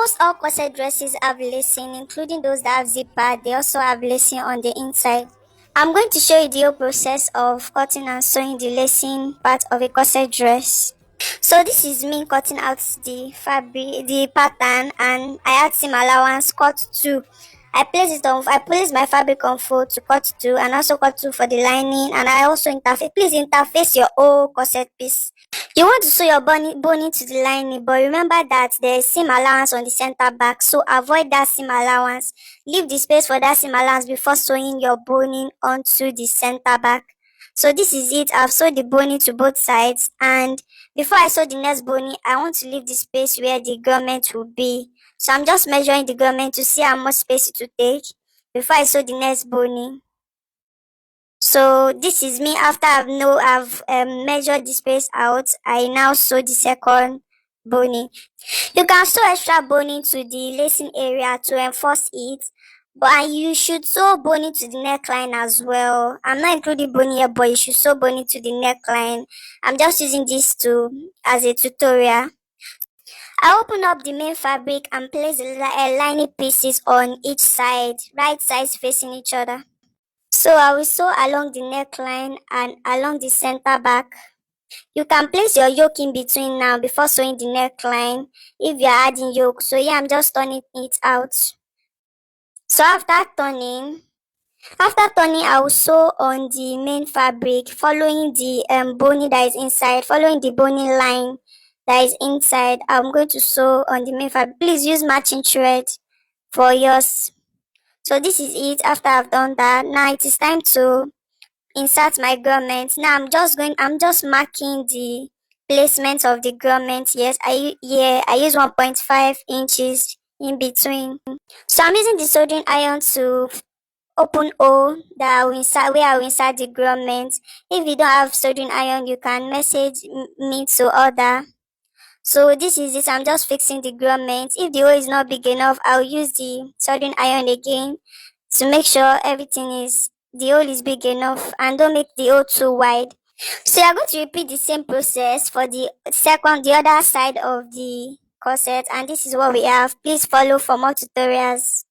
Almost all corset dresses have lacing, including those that have zipper. They also have lacing on the inside. I'm going to show you the whole process of cutting and sewing the lacing part of a corset dress. So this is me cutting out the fabric, the pattern, and I add seam allowance, cut 2. I place my fabric on fold to cut 2, and also cut 2 for the lining, and I also interface. Please interface your whole corset piece. You want to sew your boning to the lining, but remember that there is seam allowance on the center back, so avoid that seam allowance. Leave the space for that seam allowance before sewing your boning onto the center back. So this is it. I've sewed the boning to both sides, and before I sew the next boning, I want to leave the space where the garment will be. So I'm just measuring the garment to see how much space it will take before I sew the next boning. So this is me after I've measured the space out. I now sew the second boning. You can sew extra boning to the lacing area to enforce it, but you should sew boning to the neckline as well. I'm not including boning here, but you should sew boning to the neckline. I'm just using this as a tutorial. I open up the main fabric and place the lining pieces on each side, right sides facing each other. So I will sew along the neckline and along the center back. You can place your yoke in between now before sewing the neckline if you are adding yoke. So yeah, I'm just turning it out. So after turning, I will sew on the main fabric, following the boning that is inside, following the boning line that is inside. I'm going to sew on the main fabric. Please use matching thread for yours. So this is it. After I've done that, now it is time to insert my garment. Now I'm just marking the placement of the garment. Yes, I use 1.5 inches in between. So I'm using the soldering iron to open hole that I will insert where I will insert the garment. If you don't have soldering iron, you can message me to order. So this is it. I'm just fixing the garment. If the hole is not big enough, I'll use the soldering iron again to make sure the hole is big enough, and don't make the hole too wide. So you're going to repeat the same process for the other side of the corset, and this is what we have. Please follow for more tutorials.